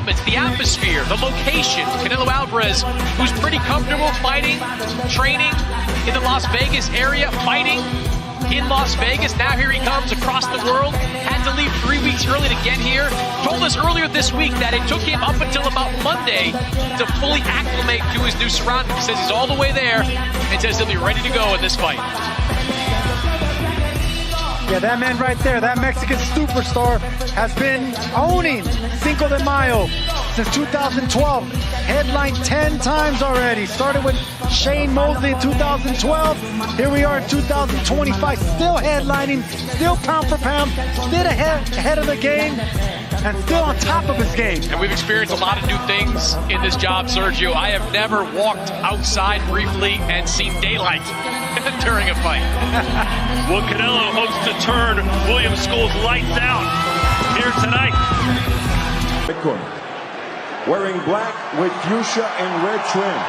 elements, the atmosphere, the location. Canelo Alvarez, who's pretty comfortable fighting, training in the Las Vegas area, fighting in Las Vegas. Now here he comes across the world. Had to leave 3 weeks early to get here. Told us earlier this week that it took him up until about Monday to fully acclimate to his new surroundings. He says he's all the way there and says he'll be ready to go in this fight. Yeah, that man right there, that Mexican superstar, has been owning Cinco de Mayo since 2012. Headlined 10 times already. Started with Shane Mosley in 2012. Here we are in 2025, still headlining, still pound for pound, still ahead of the game, and still on top of his game. And we've experienced a lot of new things in this job, Sergio. I have never walked outside briefly and seen daylight during a fight. Well, Canelo hopes to turn William School's lights out here tonight. Bitcoin, wearing black with fuchsia and red trim.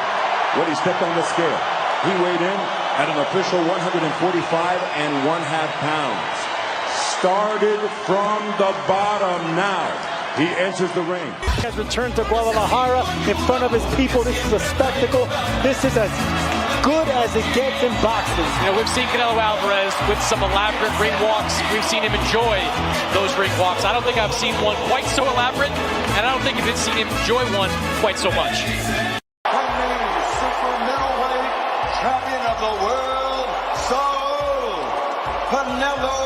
When he stepped on the scale, he weighed in at an official 145.5 pounds. Started from the bottom now. He enters the ring. He has returned to Guadalajara in front of his people. This is a spectacle. This is as good as it gets in boxing. You know, we've seen Canelo Alvarez with some elaborate ring walks. We've seen him enjoy those ring walks. I don't think I've seen one quite so elaborate, and I don't think I've seen him enjoy one quite so much. Super middleweight champion of the world, Saúl Canelo.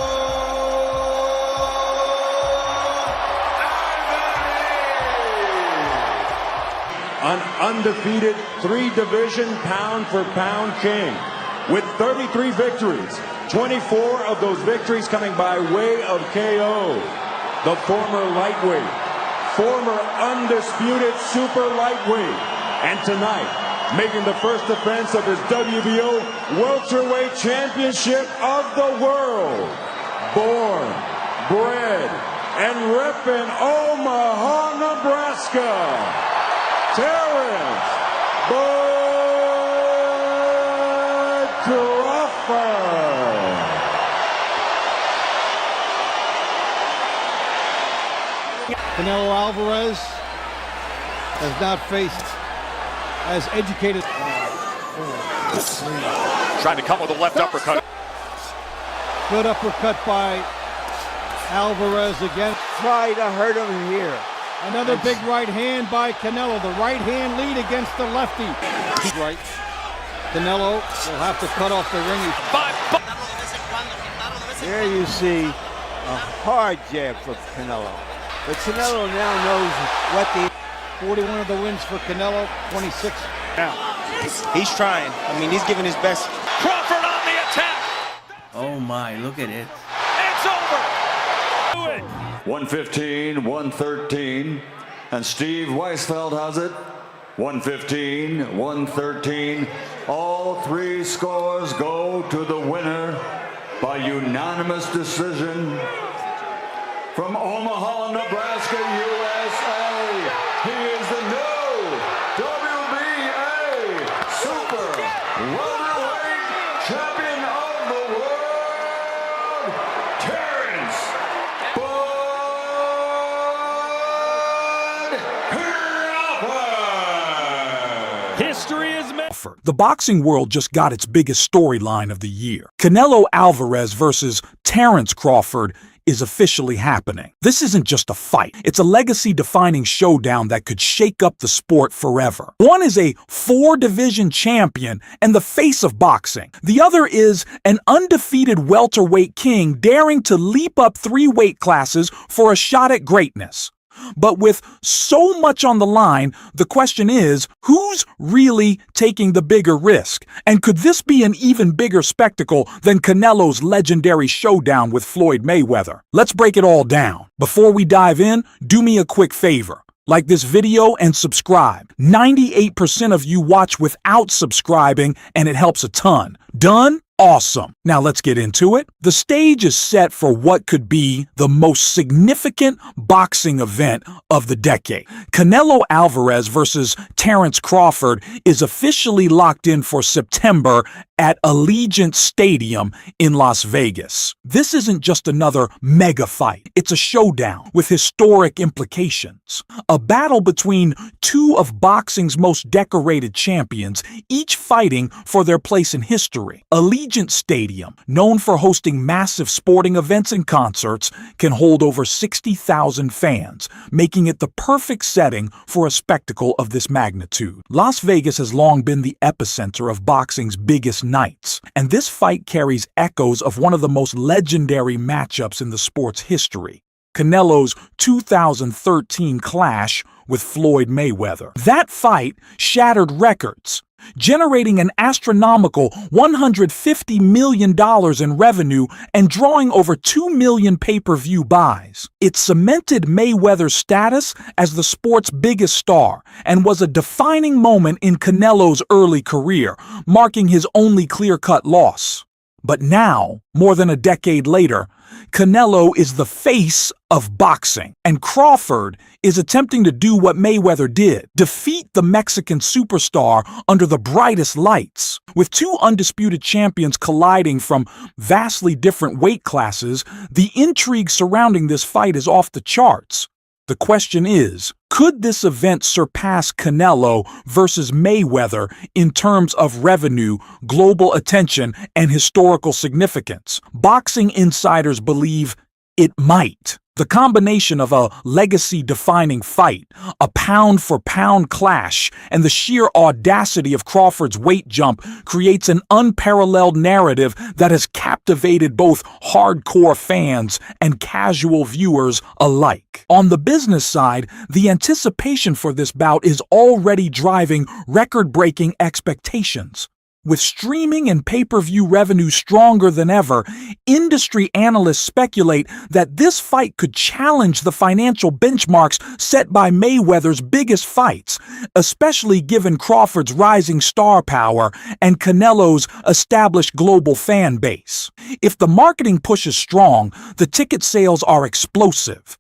An undefeated three-division pound-for-pound king with 33 victories, 24 of those victories coming by way of KO. The former lightweight, former undisputed super lightweight, and tonight making the first defense of his WBO welterweight championship of the world. Born, bred, and repping Omaha, Nebraska, Terence Crawford. Canelo Alvarez has not faced as educated. Trying to come with a left uppercut. Good uppercut by Alvarez again. Try to hurt him here. Another big right hand by Canelo. The right hand lead against the lefty. Right. Canelo will have to cut off the ring. There you see a hard jab for Canelo. But Canelo now knows what the... 41 of the wins for Canelo, 26 now. He's trying. I mean, he's giving his best. Crawford on the attack. Oh my, look at it. It's over. Do it. 115, 113, and Steve Weisfeld has it. 115, 113. All three scores go to the winner by unanimous decision from Omaha, Nebraska, USA. He is the new WBA Super Welterweight Champion of the World, Terence Crawford. History is made. The boxing world just got its biggest storyline of the year. Canelo Alvarez versus Terence Crawford is officially happening. This isn't just a fight. It's a legacy-defining showdown that could shake up the sport forever. One is a 4-division champion and the face of boxing. The other is an undefeated welterweight king daring to leap up 3 weight classes for a shot at greatness. But with so much on the line, the question is, who's really taking the bigger risk? And could this be an even bigger spectacle than Canelo's legendary showdown with Floyd Mayweather? Let's break it all down. Before we dive in, do me a quick favor. Like this video and subscribe. 98% of you watch without subscribing, and it helps a ton. Done? awesome. Now let's get into it. The stage is set for what could be the most significant boxing event of the decade. Canelo Alvarez versus Terence Crawford is officially locked in for September at Allegiant Stadium in Las Vegas. This isn't just another mega fight. It's a showdown with historic implications. A battle between two of boxing's most decorated champions, each fighting for their place in history. Allegiant Stadium, known for hosting massive sporting events and concerts, can hold over 60,000 fans, making it the perfect setting for a spectacle of this magnitude. Las Vegas has long been the epicenter of boxing's biggest nights, and this fight carries echoes of one of the most legendary matchups in the sport's history, Canelo's 2013 clash with Floyd Mayweather. That fight shattered records, generating an astronomical $150 million in revenue and drawing over 2 million pay-per-view buys. It cemented Mayweather's status as the sport's biggest star and was a defining moment in Canelo's early career, marking his only clear-cut loss. But now, more than a decade later, Canelo is the face of boxing, and Crawford is attempting to do what Mayweather did, defeat the Mexican superstar under the brightest lights. With two undisputed champions colliding from vastly different weight classes, the intrigue surrounding this fight is off the charts. The question is, could this event surpass Canelo versus Mayweather in terms of revenue, global attention, and historical significance? Boxing insiders believe it might. The combination of a legacy-defining fight, a pound-for-pound clash, and the sheer audacity of Crawford's weight jump creates an unparalleled narrative that has captivated both hardcore fans and casual viewers alike. On the business side, the anticipation for this bout is already driving record-breaking expectations. With streaming and pay-per-view revenue stronger than ever, industry analysts speculate that this fight could challenge the financial benchmarks set by Mayweather's biggest fights, especially given Crawford's rising star power and Canelo's established global fan base. If the marketing push is strong, the ticket sales are explosive,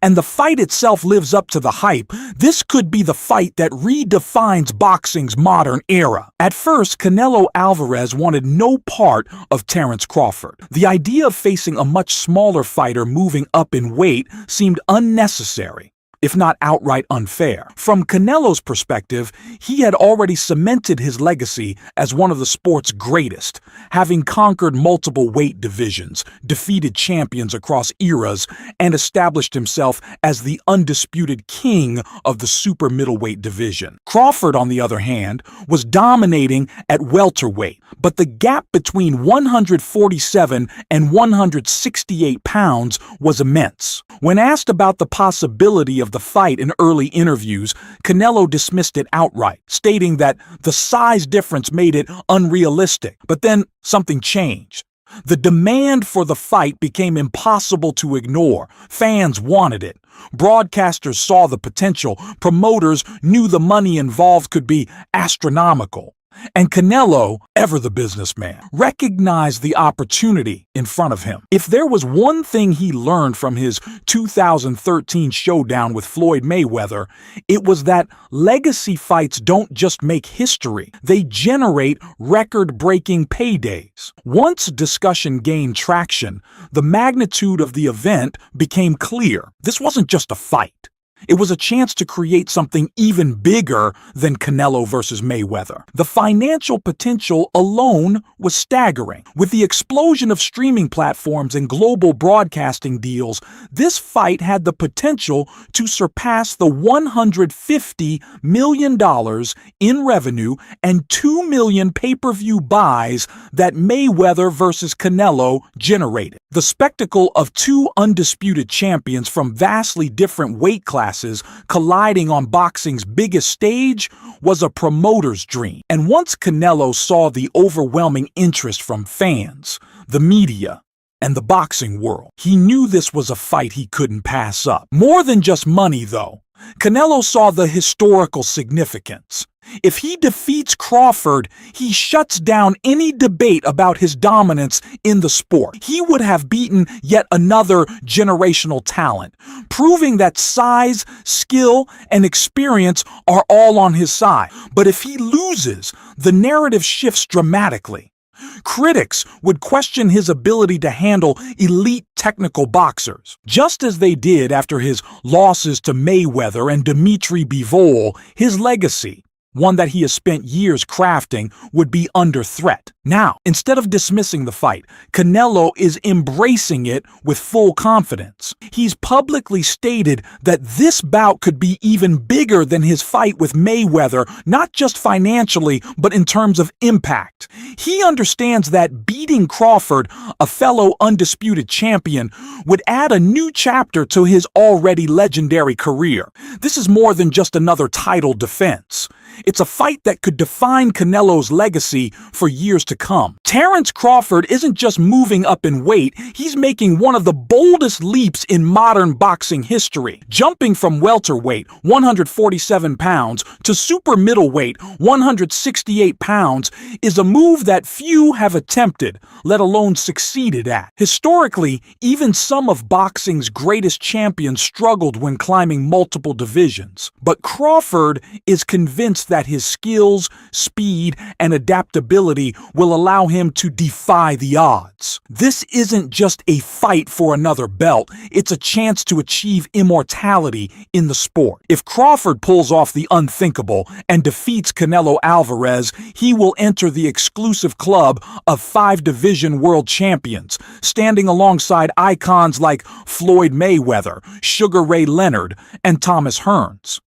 and the fight itself lives up to the hype, this could be the fight that redefines boxing's modern era. At first, Canelo Alvarez wanted no part of Terence Crawford. The idea of facing a much smaller fighter moving up in weight seemed unnecessary, if not outright unfair. From Canelo's perspective, he had already cemented his legacy as one of the sport's greatest, having conquered multiple weight divisions, defeated champions across eras, and established himself as the undisputed king of the super middleweight division. Crawford, on the other hand, was dominating at welterweight, but the gap between 147 and 168 pounds was immense. When asked about the possibility of the fight in early interviews, Canelo dismissed it outright, stating that the size difference made it unrealistic. But then something changed. The demand for the fight became impossible to ignore. Fans wanted it. Broadcasters saw the potential. Promoters knew the money involved could be astronomical. And Canelo, ever the businessman, recognized the opportunity in front of him. If there was one thing he learned from his 2013 showdown with Floyd Mayweather, it was that legacy fights don't just make history, they generate record-breaking paydays. Once discussion gained traction, the magnitude of the event became clear. This wasn't just a fight. It was a chance to create something even bigger than Canelo versus Mayweather. The financial potential alone was staggering. With the explosion of streaming platforms and global broadcasting deals, this fight had the potential to surpass the $150 million in revenue and 2 million pay-per-view buys that Mayweather versus Canelo generated. The spectacle of two undisputed champions from vastly different weight classes colliding on boxing's biggest stage was a promoter's dream. And once Canelo saw the overwhelming interest from fans, the media, and the boxing world, he knew this was a fight he couldn't pass up. More than just money, though. Canelo saw the historical significance. If he defeats Crawford, he shuts down any debate about his dominance in the sport. He would have beaten yet another generational talent, proving that size, skill, and experience are all on his side. But if he loses, the narrative shifts dramatically. Critics would question his ability to handle elite technical boxers, just as they did after his losses to Mayweather and Dimitri Bivol. His legacy, one that he has spent years crafting, would be under threat. Now, instead of dismissing the fight, Canelo is embracing it with full confidence. He's publicly stated that this bout could be even bigger than his fight with Mayweather, not just financially, but in terms of impact. He understands that beating Crawford, a fellow undisputed champion, would add a new chapter to his already legendary career. This is more than just another title defense. It's a fight that could define Canelo's legacy for years to come. Terence Crawford isn't just moving up in weight, he's making one of the boldest leaps in modern boxing history. Jumping from welterweight, 147 pounds, to super middleweight, 168 pounds, is a move that few have attempted, let alone succeeded at. Historically, even some of boxing's greatest champions struggled when climbing multiple divisions. But Crawford is convinced that his skills, speed, and adaptability will allow him to defy the odds. This isn't just a fight for another belt, it's a chance to achieve immortality in the sport. If Crawford pulls off the unthinkable and defeats Canelo Alvarez, he will enter the exclusive club of 5-division world champions, standing alongside icons like Floyd Mayweather, Sugar Ray Leonard, and Thomas Hearns.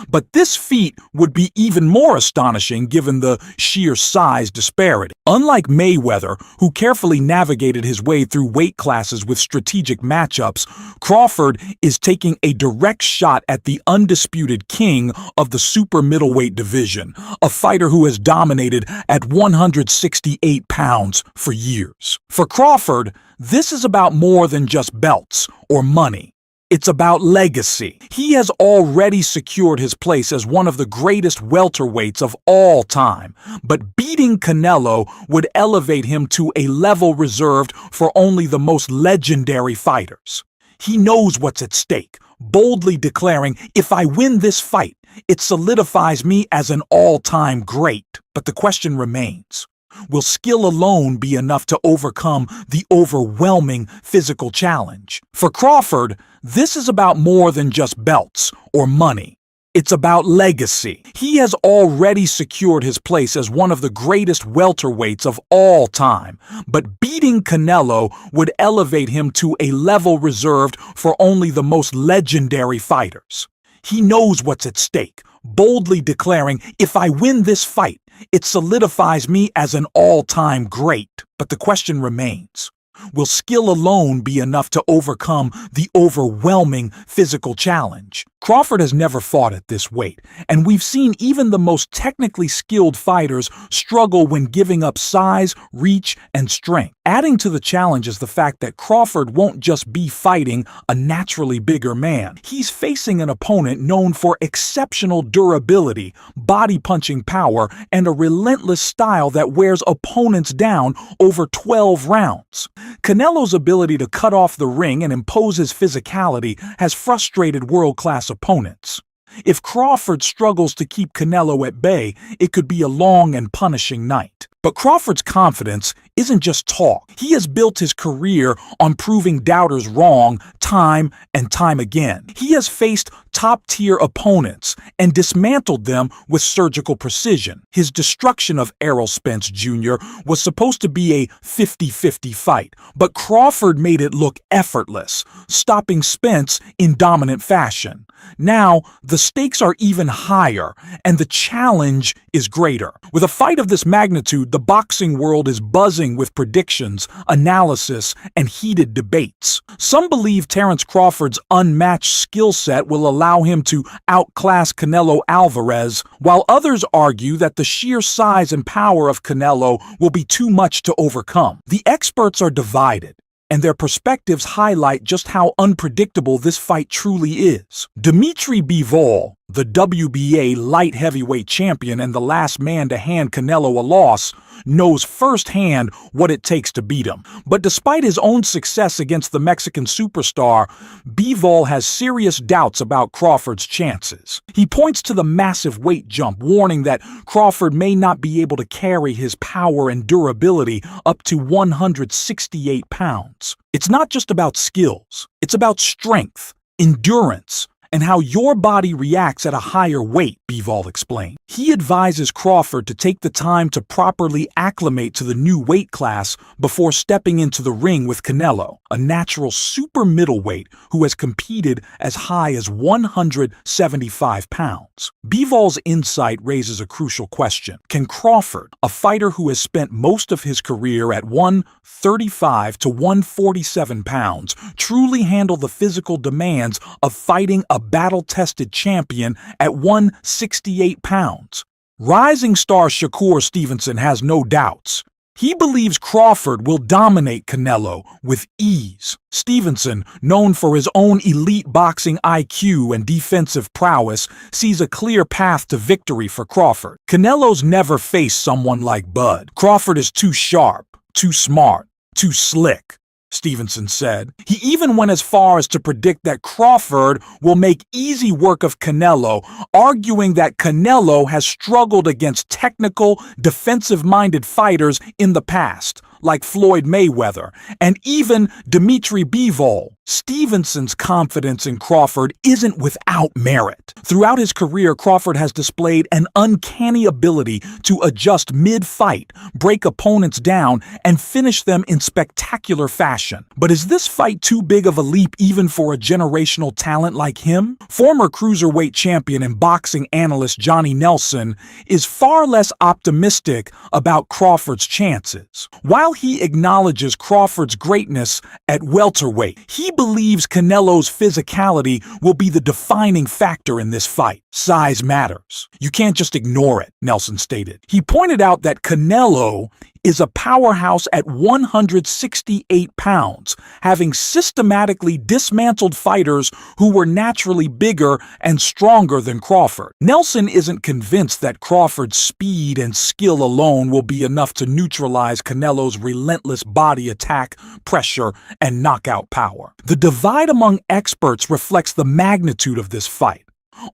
But this feat would be even more astonishing given the sheer size disparity. Unlike Mayweather, who carefully navigated his way through weight classes with strategic matchups, Crawford is taking a direct shot at the undisputed king of the super middleweight division, a fighter who has dominated at 168 pounds for years. For Crawford, this is about more than just belts or money. It's about legacy. He has already secured his place as one of the greatest welterweights of all time, but beating Canelo would elevate him to a level reserved for only the most legendary fighters. He knows what's at stake, boldly declaring, "If I win this fight, it solidifies me as an all-time great." But the question remains. Will skill alone be enough to overcome the overwhelming physical challenge? For Crawford, this is about more than just belts or money. It's about legacy. He has already secured his place as one of the greatest welterweights of all time, but beating Canelo would elevate him to a level reserved for only the most legendary fighters. He knows what's at stake, boldly declaring, "If I win this fight, it solidifies me as an all-time great." But the question remains. Will skill alone be enough to overcome the overwhelming physical challenge? Crawford has never fought at this weight, and we've seen even the most technically skilled fighters struggle when giving up size, reach, and strength. Adding to the challenge is the fact that Crawford won't just be fighting a naturally bigger man. He's facing an opponent known for exceptional durability, body-punching power, and a relentless style that wears opponents down over 12 rounds. Canelo's ability to cut off the ring and impose his physicality has frustrated world-class opponents. If Crawford struggles to keep Canelo at bay, it could be a long and punishing night. But Crawford's confidence isn't just talk. He has built his career on proving doubters wrong time and time again. He has faced top-tier opponents and dismantled them with surgical precision. His destruction of Errol Spence Jr. was supposed to be a 50-50 fight, but Crawford made it look effortless, stopping Spence in dominant fashion. Now, the stakes are even higher, and the challenge is greater. With a fight of this magnitude, the boxing world is buzzing with predictions, analysis, and heated debates. Some believe Terence Crawford's unmatched skill set will allow him to outclass Canelo Alvarez, while others argue that the sheer size and power of Canelo will be too much to overcome. The experts are divided. and their perspectives highlight just how unpredictable this fight truly is. Dimitri Bivol, the WBA light heavyweight champion and the last man to hand Canelo a loss, knows firsthand what it takes to beat him. But despite his own success against the Mexican superstar, Bivol has serious doubts about Crawford's chances. He points to the massive weight jump, warning that Crawford may not be able to carry his power and durability up to 168 pounds. It's not just about skills, it's about strength, endurance, and how your body reacts at a higher weight, Bivol explained. He advises Crawford to take the time to properly acclimate to the new weight class before stepping into the ring with Canelo, a natural super middleweight who has competed as high as 175 pounds. Bivol's insight raises a crucial question. Can Crawford, a fighter who has spent most of his career at 135 to 147 pounds, truly handle the physical demands of fighting a battle-tested champion at 168 pounds? Rising star Shakur Stevenson has no doubts. He believes Crawford will dominate Canelo with ease. Stevenson, known for his own elite boxing IQ and defensive prowess, sees a clear path to victory for Crawford. Canelo's never faced someone like Bud. Crawford is too sharp, too smart, too slick, Stevenson said. He even went as far as to predict that Crawford will make easy work of Canelo, arguing that Canelo has struggled against technical, defensive-minded fighters in the past, like Floyd Mayweather, and even Dimitri Bivol. Stevenson's confidence in Crawford isn't without merit. Throughout his career, Crawford has displayed an uncanny ability to adjust mid-fight, break opponents down, and finish them in spectacular fashion. But is this fight too big of a leap even for a generational talent like him? Former cruiserweight champion and boxing analyst Johnny Nelson is far less optimistic about Crawford's chances. While he acknowledges Crawford's greatness at welterweight, he believes Canelo's physicality will be the defining factor in this fight. Size matters. You can't just ignore it, Nelson stated. He pointed out that Canelo is a powerhouse at 168 pounds, having systematically dismantled fighters who were naturally bigger and stronger than Crawford. Nelson isn't convinced that Crawford's speed and skill alone will be enough to neutralize Canelo's relentless body attack, pressure, and knockout power. The divide among experts reflects the magnitude of this fight.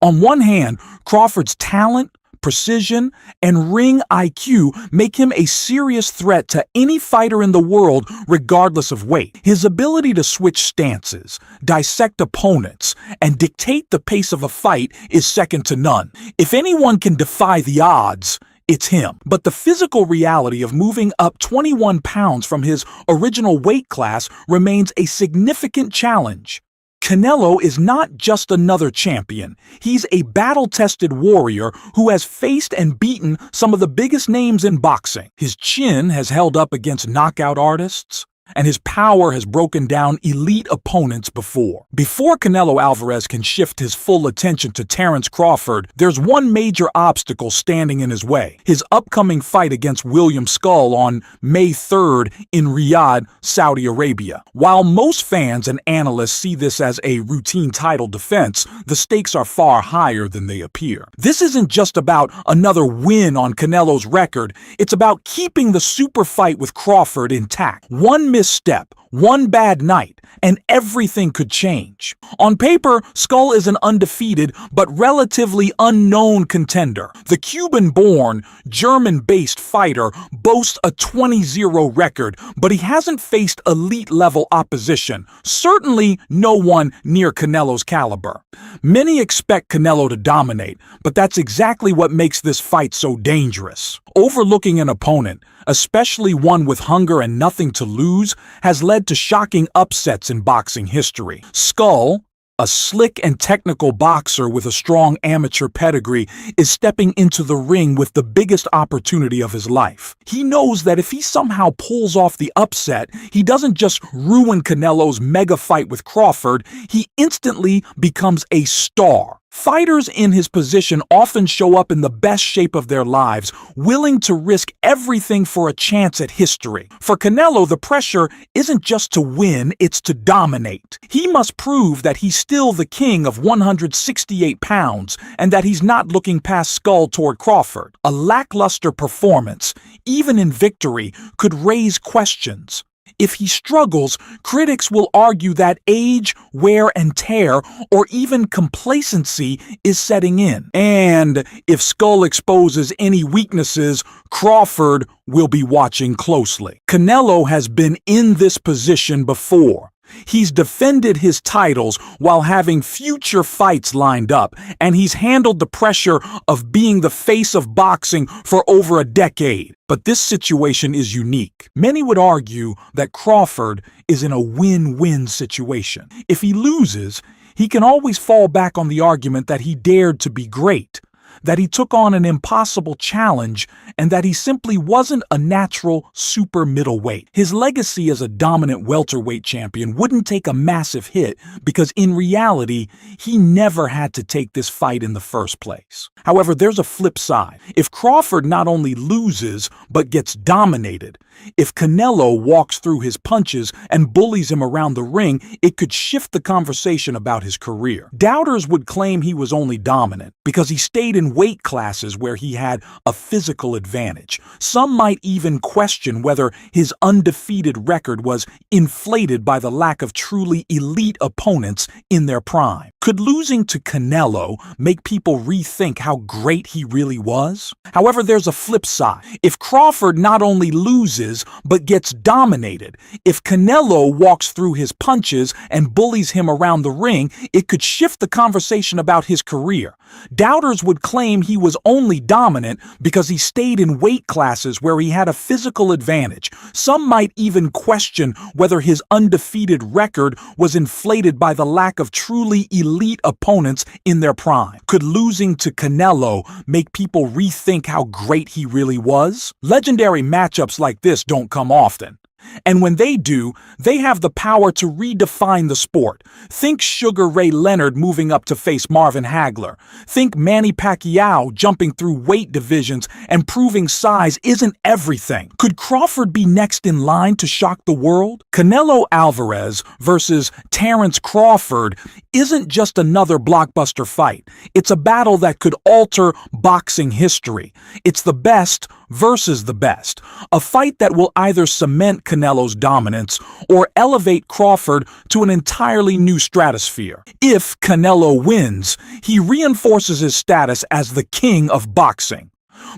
On one hand, Crawford's talent, precision, and ring IQ make him a serious threat to any fighter in the world regardless of weight. His ability to switch stances, dissect opponents, and dictate the pace of a fight is second to none. If anyone can defy the odds, it's him. But the physical reality of moving up 21 pounds from his original weight class remains a significant challenge. Canelo is not just another champion. He's a battle-tested warrior who has faced and beaten some of the biggest names in boxing. His chin has held up against knockout artists, and his power has broken down elite opponents before. Before Canelo Alvarez can shift his full attention to Terence Crawford, there's one major obstacle standing in his way: his upcoming fight against William Skull on May 3rd in Riyadh, Saudi Arabia. While most fans and analysts see this as a routine title defense, the stakes are far higher than they appear. This isn't just about another win on Canelo's record, it's about keeping the super fight with Crawford intact. One misstep, one bad night, and everything could change. On paper, Skull is an undefeated but relatively unknown contender. The Cuban-born, German-based fighter boasts a 20-0 record, but he hasn't faced elite-level opposition, certainly no one near Canelo's caliber. Many expect Canelo to dominate, but that's exactly what makes this fight so dangerous. Overlooking an opponent, especially one with hunger and nothing to lose, has led to shocking upsets in boxing history. Skull, a slick and technical boxer with a strong amateur pedigree, is stepping into the ring with the biggest opportunity of his life. He knows that if he somehow pulls off the upset, he doesn't just ruin Canelo's mega fight with Crawford, he instantly becomes a star. Fighters in his position often show up in the best shape of their lives, willing to risk everything for a chance at history. For Canelo, the pressure isn't just to win, it's to dominate. He must prove that he's still the king of 168 pounds and that he's not looking past skull toward Crawford. A lackluster performance, even in victory, could raise questions. If he struggles, critics will argue that age, wear and tear, or even complacency is setting in. And if Skull exposes any weaknesses, Crawford will be watching closely. Canelo has been in this position before. He's defended his titles while having future fights lined up, and he's handled the pressure of being the face of boxing for over a decade. But this situation is unique. Many would argue that Crawford is in a win-win situation. If he loses, he can always fall back on the argument that he dared to be great, that he took on an impossible challenge, and that he simply wasn't a natural super middleweight. His legacy as a dominant welterweight champion wouldn't take a massive hit because in reality, he never had to take this fight in the first place. However, there's a flip side. If Crawford not only loses, but gets dominated, if Canelo walks through his punches and bullies him around the ring, it could shift the conversation about his career. Doubters would claim he was only dominant because he stayed in weight classes where he had a physical advantage. Some might even question whether his undefeated record was inflated by the lack of truly elite opponents in their prime. Could losing to Canelo make people rethink how great he really was? However, there's a flip side. If Crawford not only loses, but gets dominated, if Canelo walks through his punches and bullies him around the ring, it could shift the conversation about his career. Doubters would claim he was only dominant because he stayed in weight classes where he had a physical advantage. Some might even question whether his undefeated record was inflated by the lack of truly elite opponents in their prime. Could losing to Canelo make people rethink how great he really was? Legendary matchups like this don't come often. And when they do, they have the power to redefine the sport. Think Sugar Ray Leonard moving up to face Marvin Hagler. Think Manny Pacquiao jumping through weight divisions and proving size isn't everything. Could Crawford be next in line to shock the world? Canelo Alvarez versus Terence Crawford isn't just another blockbuster fight. It's a battle that could alter boxing history. It's the best versus the best. A fight that will either cement Canelo's dominance or elevate Crawford to an entirely new stratosphere. If Canelo wins, he reinforces his status as the king of boxing.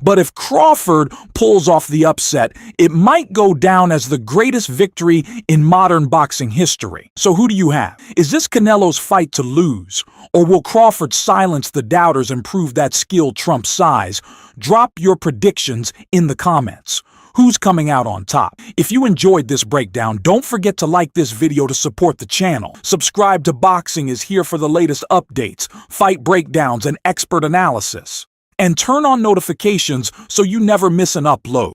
But if Crawford pulls off the upset, it might go down as the greatest victory in modern boxing history. So who do you have? Is this Canelo's fight to lose? Or will Crawford silence the doubters and prove that skill trumps size? Drop your predictions in the comments. Who's coming out on top? If you enjoyed this breakdown, don't forget to like this video to support the channel. Subscribe to Boxing is here for the latest updates, fight breakdowns, and expert analysis. And turn on notifications so you never miss an upload.